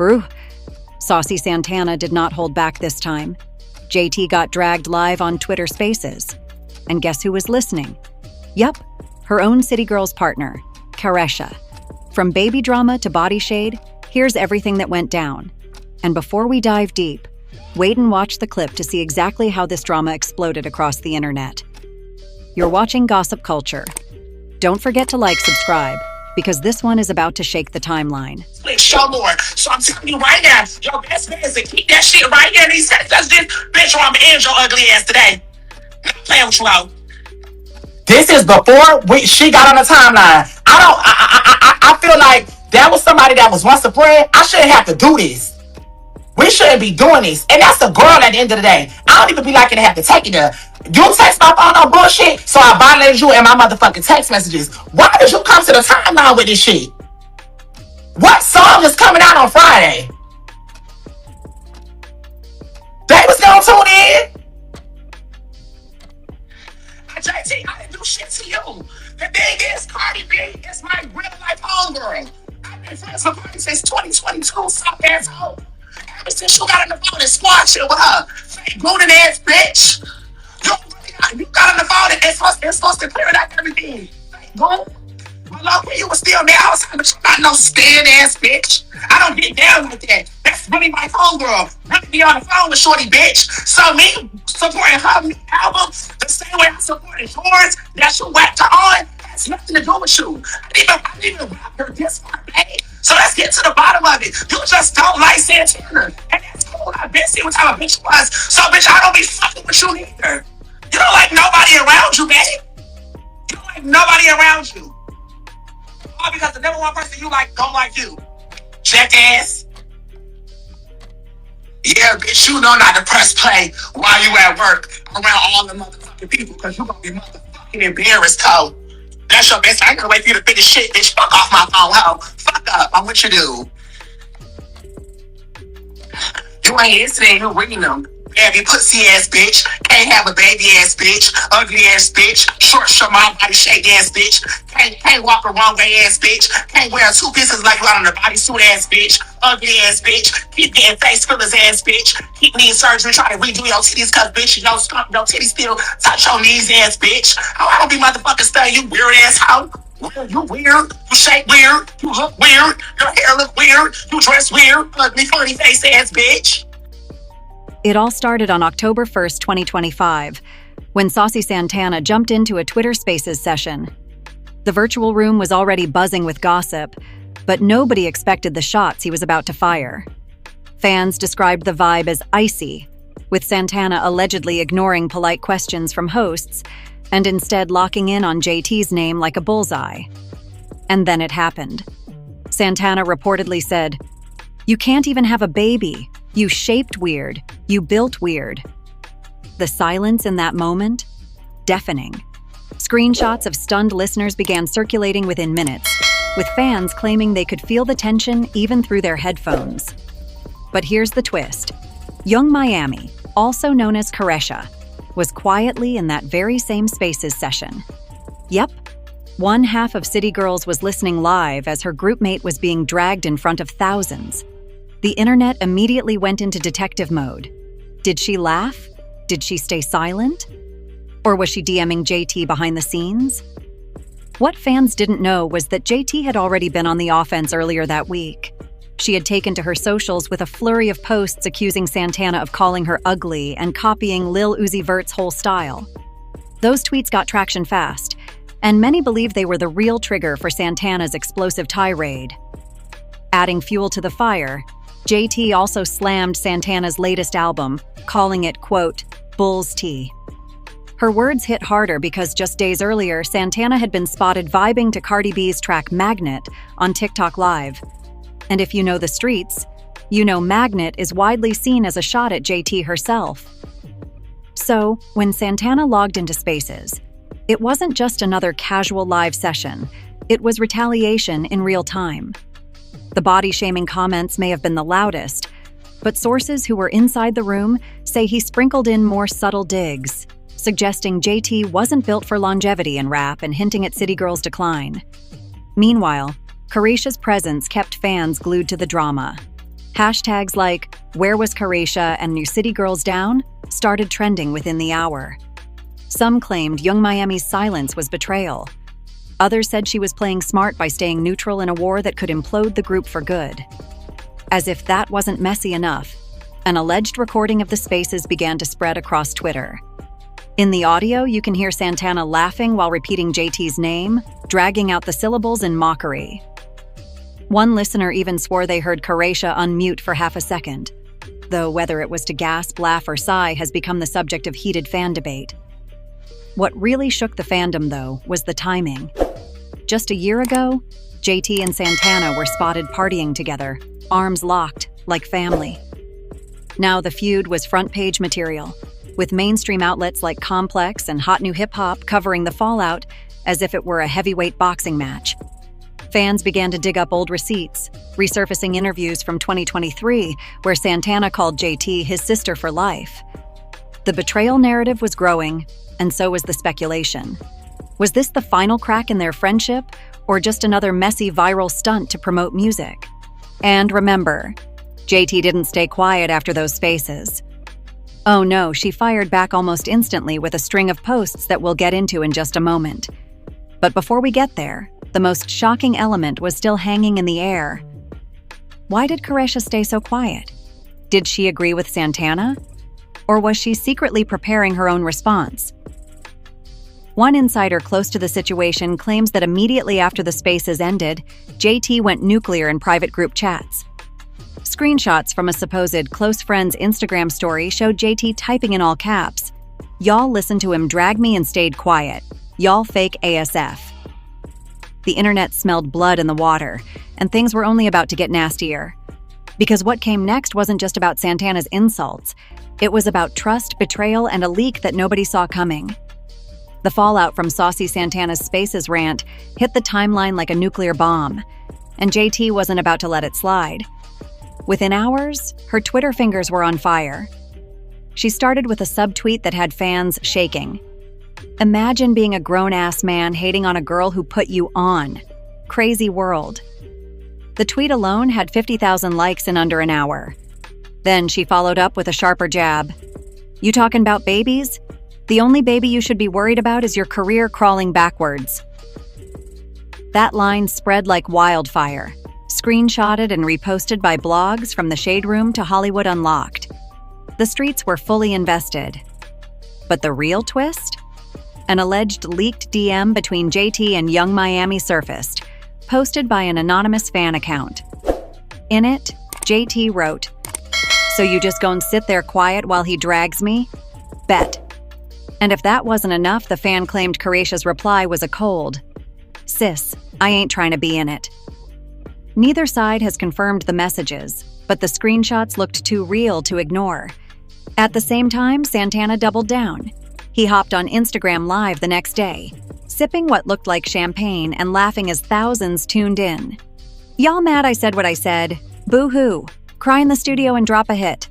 Whew. Saucy Santana did not hold back this time. JT got dragged live on Twitter Spaces. And guess who was listening? Yup, her own City Girls partner, Caresha. From baby drama to body shade, here's everything that went down. And before we dive deep, wait and watch the clip to see exactly how this drama exploded across the internet. You're watching Gossip Culture. Don't forget to subscribe, because this one is about to shake the timeline. Show more. So I'm telling you right now, your best bet is to keep that shit right here in these seconds. That's this bitch, or I'm gonna end your ugly ass today. I'm playing with you out. This is before she got on the timeline. I feel like that was somebody that was once a friend. I shouldn't have to do this. We shouldn't be doing this. And that's the girl at the end of the day. I don't even be liking to have to take it there. You text my phone on bullshit, so I violated you in my motherfucking text messages. Why did you come to the timeline with this shit? What song is coming out on Friday? They was gonna tune in? JT, I didn't do shit to you. The thing is, Cardi B is my real life homegirl. I've been friends with Cardi since 2022, soft asshole. Ever since you got on the phone and squad shit with her. Fake golden ass bitch. You got on the phone and it's supposed to clear it up everything. Fake gold. But look, you was still there outside, but you're not no stand ass bitch. I don't get down like that. That's really my homegirl. Really be on the phone with Shorty bitch. So me supporting her new album the same way I supported yours that you whacked her on has nothing to do with you. I didn't even rap her this far, baby. So let's get to the bottom of it. You just don't like Santana. And that's cool. I've been seeing what type of bitch you was. So bitch, I don't be fucking with you either. You don't like nobody around you, baby. You don't like nobody around you. All because the number one person you like don't like you. Jackass. Yeah, bitch, you know not to press play while you at work around all the motherfucking people, because you gonna be motherfucking embarrassed, hoe. That's your best. I ain't gonna wait for you to finish shit, bitch. Fuck off my phone, hoe. Fuck up. I'm what you do. You ain't listening, you reading them. Heavy pussy ass bitch, can't have a baby ass bitch, ugly ass bitch, short my body shape ass bitch, can't walk a wrong way ass bitch, can't wear two pieces like you out on the bodysuit ass bitch, ugly ass bitch, keep getting face fillers ass bitch, keep needing surgery, try to redo your titties cause bitch, you don't stump no titties still touch your knees ass bitch. Oh, I don't be motherfucking studying you weird ass hoe. You weird, you shape weird, you look weird, your hair look weird, you dress weird, ugly funny face ass bitch. It all started on October 1st, 2025, when Saucy Santana jumped into a Twitter Spaces session. The virtual room was already buzzing with gossip, but nobody expected the shots he was about to fire. Fans described the vibe as icy, with Santana allegedly ignoring polite questions from hosts and instead locking in on JT's name like a bullseye. And then it happened. Santana reportedly said, "You can't even have a baby. You shaped weird. You built weird." The silence in that moment? Deafening. Screenshots of stunned listeners began circulating within minutes, with fans claiming they could feel the tension even through their headphones. But here's the twist. Young Miami, also known as Caresha, was quietly in that very same Spaces session. Yep, one half of City Girls was listening live as her groupmate was being dragged in front of thousands. The internet immediately went into detective mode. Did she laugh? Did she stay silent? Or was she DMing JT behind the scenes? What fans didn't know was that JT had already been on the offense earlier that week. She had taken to her socials with a flurry of posts accusing Santana of calling her ugly and copying Lil Uzi Vert's whole style. Those tweets got traction fast, and many believed they were the real trigger for Santana's explosive tirade. Adding fuel to the fire, JT also slammed Santana's latest album, calling it, quote, "Bull's Tea." Her words hit harder because just days earlier, Santana had been spotted vibing to Cardi B's track Magnet on TikTok Live. And if you know the streets, you know Magnet is widely seen as a shot at JT herself. So, when Santana logged into Spaces, it wasn't just another casual live session, it was retaliation in real time. The body-shaming comments may have been the loudest, but sources who were inside the room say he sprinkled in more subtle digs, suggesting JT wasn't built for longevity in rap and hinting at City Girls' decline. Meanwhile, Caresha's presence kept fans glued to the drama. Hashtags like "Where was Caresha" and "New City Girls Down" started trending within the hour. Some claimed Young Miami's silence was betrayal. Others said she was playing smart by staying neutral in a war that could implode the group for good. As if that wasn't messy enough, an alleged recording of the spaces began to spread across Twitter. In the audio, you can hear Santana laughing while repeating JT's name, dragging out the syllables in mockery. One listener even swore they heard Caresha unmute for half a second, though whether it was to gasp, laugh, or sigh has become the subject of heated fan debate. What really shook the fandom, though, was the timing. Just a year ago, JT and Santana were spotted partying together, arms locked, like family. Now the feud was front-page material, with mainstream outlets like Complex and Hot New Hip Hop covering the fallout as if it were a heavyweight boxing match. Fans began to dig up old receipts, resurfacing interviews from 2023 where Santana called JT his sister for life. The betrayal narrative was growing, and so was the speculation. Was this the final crack in their friendship, or just another messy viral stunt to promote music? And remember, JT didn't stay quiet after those spaces. Oh no, she fired back almost instantly with a string of posts that we'll get into in just a moment. But before we get there, the most shocking element was still hanging in the air. Why did Caresha stay so quiet? Did she agree with Santana? Or was she secretly preparing her own response? One insider close to the situation claims that immediately after the spaces ended, JT went nuclear in private group chats. Screenshots from a supposed close friend's Instagram story showed JT typing in all caps, "Y'all listened to him drag me and stayed quiet. Y'all fake ASF." The internet smelled blood in the water, and things were only about to get nastier. Because what came next wasn't just about Santana's insults. It was about trust, betrayal, and a leak that nobody saw coming. The fallout from Saucy Santana's Spaces rant hit the timeline like a nuclear bomb, and JT wasn't about to let it slide. Within hours, her Twitter fingers were on fire. She started with a subtweet that had fans shaking. "Imagine being a grown-ass man hating on a girl who put you on. Crazy world." The tweet alone had 50,000 likes in under an hour. Then she followed up with a sharper jab. "You talking about babies? The only baby you should be worried about is your career crawling backwards." That line spread like wildfire, screenshotted and reposted by blogs from the Shade Room to Hollywood Unlocked. The streets were fully invested. But the real twist? An alleged leaked DM between JT and Young Miami surfaced, posted by an anonymous fan account. In it, JT wrote, "So you just gon' sit there quiet while he drags me? Bet." And if that wasn't enough, the fan claimed Caresha's reply was a cold, "Sis, I ain't trying to be in it." Neither side has confirmed the messages, but the screenshots looked too real to ignore. At the same time, Santana doubled down. He hopped on Instagram Live the next day, sipping what looked like champagne and laughing as thousands tuned in. "Y'all mad I said what I said? Boo-hoo. Cry in the studio and drop a hit.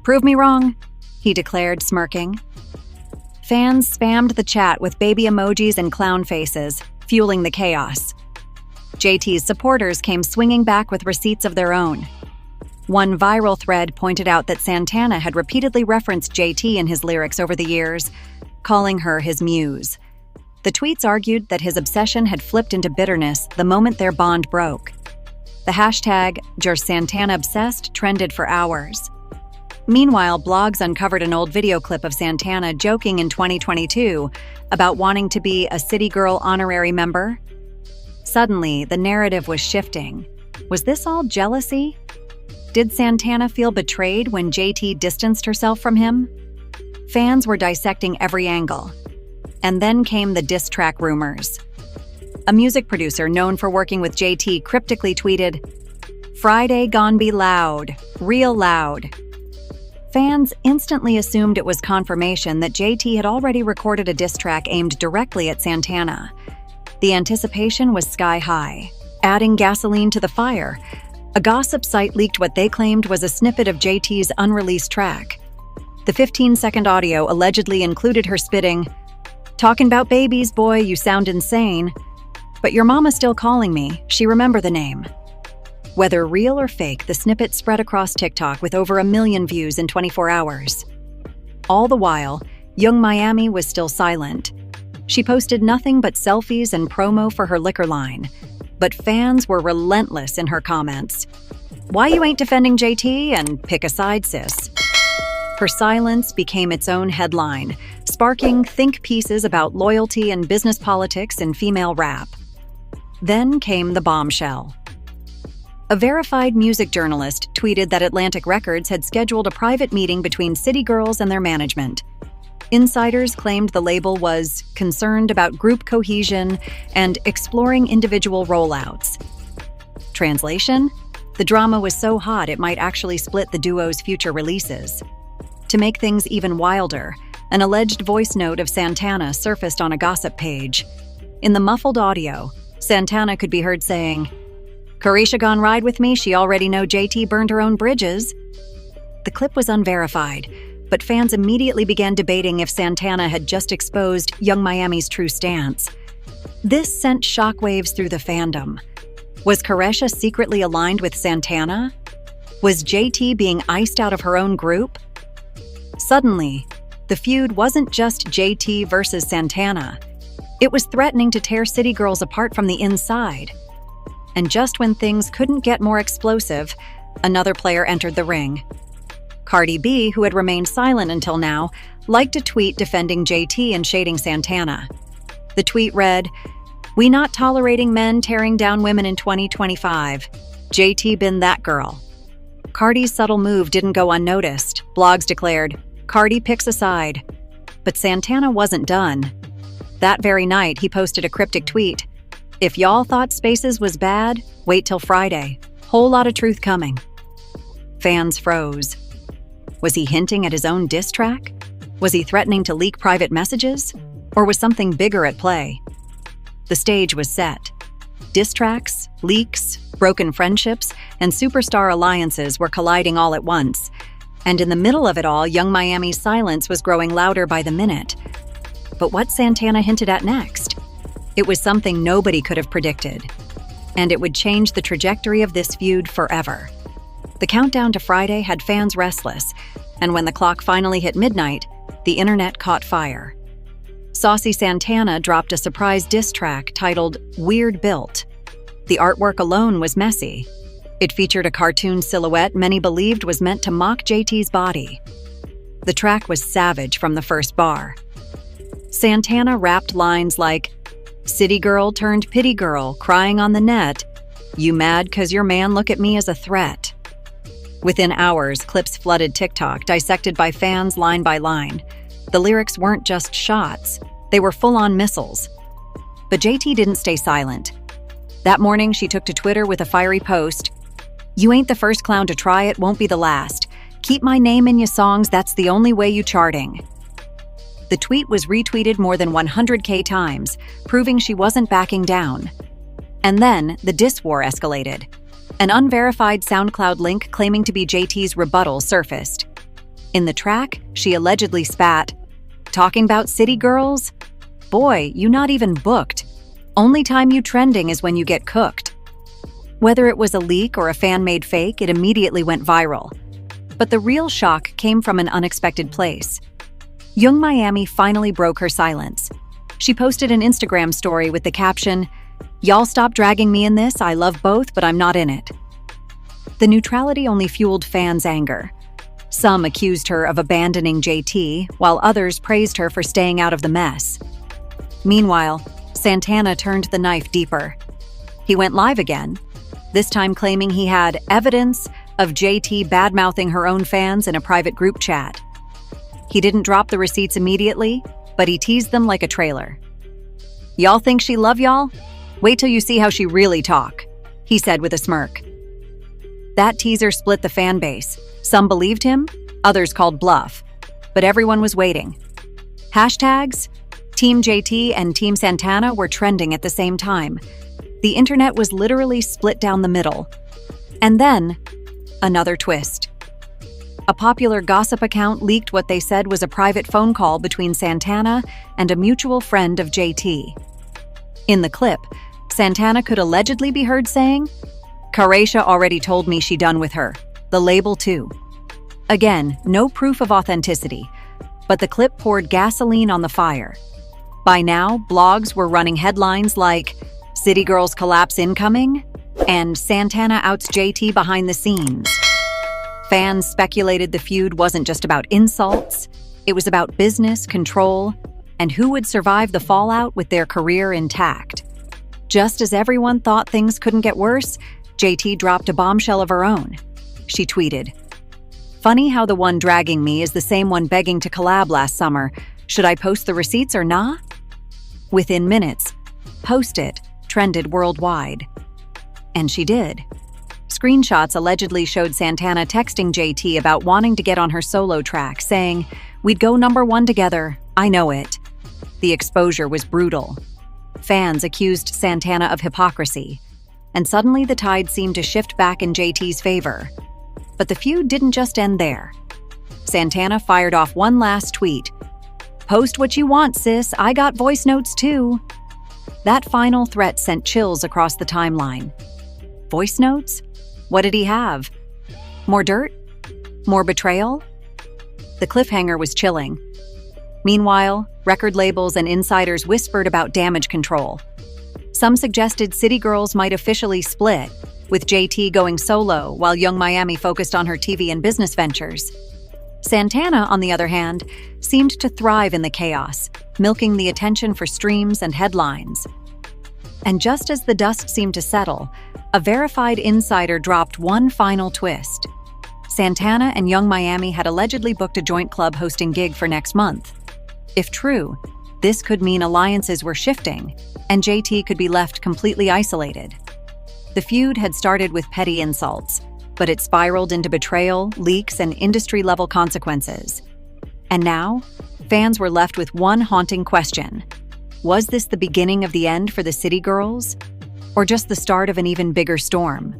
Prove me wrong," he declared, smirking. Fans spammed the chat with baby emojis and clown faces, fueling the chaos. JT's supporters came swinging back with receipts of their own. One viral thread pointed out that Santana had repeatedly referenced JT in his lyrics over the years, calling her his muse. The tweets argued that his obsession had flipped into bitterness the moment their bond broke. The hashtag #JerSantanaObsessed trended for hours. Meanwhile, blogs uncovered an old video clip of Santana joking in 2022 about wanting to be a City Girl honorary member. Suddenly, the narrative was shifting. Was this all jealousy? Did Santana feel betrayed when JT distanced herself from him? Fans were dissecting every angle. And then came the diss track rumors. A music producer known for working with JT cryptically tweeted, "Friday gon' be loud, real loud." Fans instantly assumed it was confirmation that JT had already recorded a diss track aimed directly at Santana. The anticipation was sky high, adding gasoline to the fire. A gossip site leaked what they claimed was a snippet of JT's unreleased track. The 15-second audio allegedly included her spitting, "Talking about babies, boy, you sound insane. But your mama's still calling me. She remember the name." Whether real or fake, the snippet spread across TikTok with over 1 million views in 24 hours. All the while, Young Miami was still silent. She posted nothing but selfies and promo for her liquor line. But fans were relentless in her comments. "Why you ain't defending JT?" and "Pick a side, sis." Her silence became its own headline, sparking think pieces about loyalty and business politics in female rap. Then came the bombshell. A verified music journalist tweeted that Atlantic Records had scheduled a private meeting between City Girls and their management. Insiders claimed the label was concerned about group cohesion and exploring individual rollouts. Translation? The drama was so hot it might actually split the duo's future releases. To make things even wilder, an alleged voice note of Santana surfaced on a gossip page. In the muffled audio, Santana could be heard saying, "Caresha gone ride with me, she already know JT burned her own bridges." The clip was unverified, but fans immediately began debating if Santana had just exposed Young Miami's true stance. This sent shockwaves through the fandom. Was Caresha secretly aligned with Santana? Was JT being iced out of her own group? Suddenly, the feud wasn't just JT versus Santana. It was threatening to tear City Girls apart from the inside. And just when things couldn't get more explosive, another player entered the ring. Cardi B, who had remained silent until now, liked a tweet defending JT and shading Santana. The tweet read, "We not tolerating men tearing down women in 2025. JT been that girl." Cardi's subtle move didn't go unnoticed. Blogs declared, "Cardi picks a side." But Santana wasn't done. That very night, he posted a cryptic tweet. "If y'all thought Spaces was bad, wait till Friday. Whole lot of truth coming." Fans froze. Was he hinting at his own diss track? Was he threatening to leak private messages? Or was something bigger at play? The stage was set. Diss tracks, leaks, broken friendships, and superstar alliances were colliding all at once. And in the middle of it all, Young Miami's silence was growing louder by the minute. But what Santana hinted at next? It was something nobody could have predicted. And it would change the trajectory of this feud forever. The countdown to Friday had fans restless, and when the clock finally hit midnight, the internet caught fire. Saucy Santana dropped a surprise diss track titled "Weird Built." The artwork alone was messy. It featured a cartoon silhouette many believed was meant to mock JT's body. The track was savage from the first bar. Santana rapped lines like, "City girl turned pity girl, crying on the net. You mad 'cause your man look at me as a threat." Within hours, clips flooded TikTok, dissected by fans line by line. The lyrics weren't just shots, they were full-on missiles. But JT didn't stay silent. That morning, she took to Twitter with a fiery post. "You ain't the first clown to try it, won't be the last. Keep my name in your songs, that's the only way you charting." The tweet was retweeted more than 100K times, proving she wasn't backing down. And then, the diss war escalated. An unverified SoundCloud link claiming to be JT's rebuttal surfaced. In the track, she allegedly spat, "Talking about city girls? Boy, you not even booked. Only time you trending is when you get cooked." Whether it was a leak or a fan-made fake, it immediately went viral. But the real shock came from an unexpected place. Young Miami finally broke her silence. She posted an Instagram story with the caption, "Y'all stop dragging me in this, I love both, but I'm not in it." The neutrality only fueled fans' anger. Some accused her of abandoning JT, while others praised her for staying out of the mess. Meanwhile, Santana turned the knife deeper. He went live again, this time claiming he had evidence of JT badmouthing her own fans in a private group chat. He didn't drop the receipts immediately, but he teased them like a trailer. "Y'all think she love y'all? Wait till you see how she really talk," he said with a smirk. That teaser split the fan base. Some believed him, others called bluff, but everyone was waiting. Hashtags, Team JT and Team Santana were trending at the same time. The internet was literally split down the middle. And then, another twist. A popular gossip account leaked what they said was a private phone call between Santana and a mutual friend of JT. In the clip, Santana could allegedly be heard saying, Caresha already told me she done with her. The label too. Again, no proof of authenticity, but the clip poured gasoline on the fire. By now, blogs were running headlines like, "City Girls Collapse Incoming," and "Santana outs JT behind the scenes." Fans speculated the feud wasn't just about insults, it was about business, control, and who would survive the fallout with their career intact. Just as everyone thought things couldn't get worse, JT dropped a bombshell of her own. She tweeted, "Funny how the one dragging me is the same one begging to collab last summer. Should I post the receipts or nah?" Within minutes, "Post it" trended worldwide. And she did. Screenshots allegedly showed Santana texting JT about wanting to get on her solo track, saying, "We'd go #1 together, I know it." The exposure was brutal. Fans accused Santana of hypocrisy, and suddenly the tide seemed to shift back in JT's favor. But the feud didn't just end there. Santana fired off one last tweet. "Post what you want, sis, I got voice notes too." That final threat sent chills across the timeline. Voice notes? What did he have? More dirt? More betrayal? The cliffhanger was chilling. Meanwhile, record labels and insiders whispered about damage control. Some suggested City Girls might officially split, with JT going solo while Young Miami focused on her TV and business ventures. Santana, on the other hand, seemed to thrive in the chaos, milking the attention for streams and headlines. And just as the dust seemed to settle, a verified insider dropped one final twist. Santana and Young Miami had allegedly booked a joint club hosting gig for next month. If true, this could mean alliances were shifting, and JT could be left completely isolated. The feud had started with petty insults, but it spiraled into betrayal, leaks, and industry-level consequences. And now, fans were left with one haunting question. Was this the beginning of the end for the City Girls? Or just the start of an even bigger storm?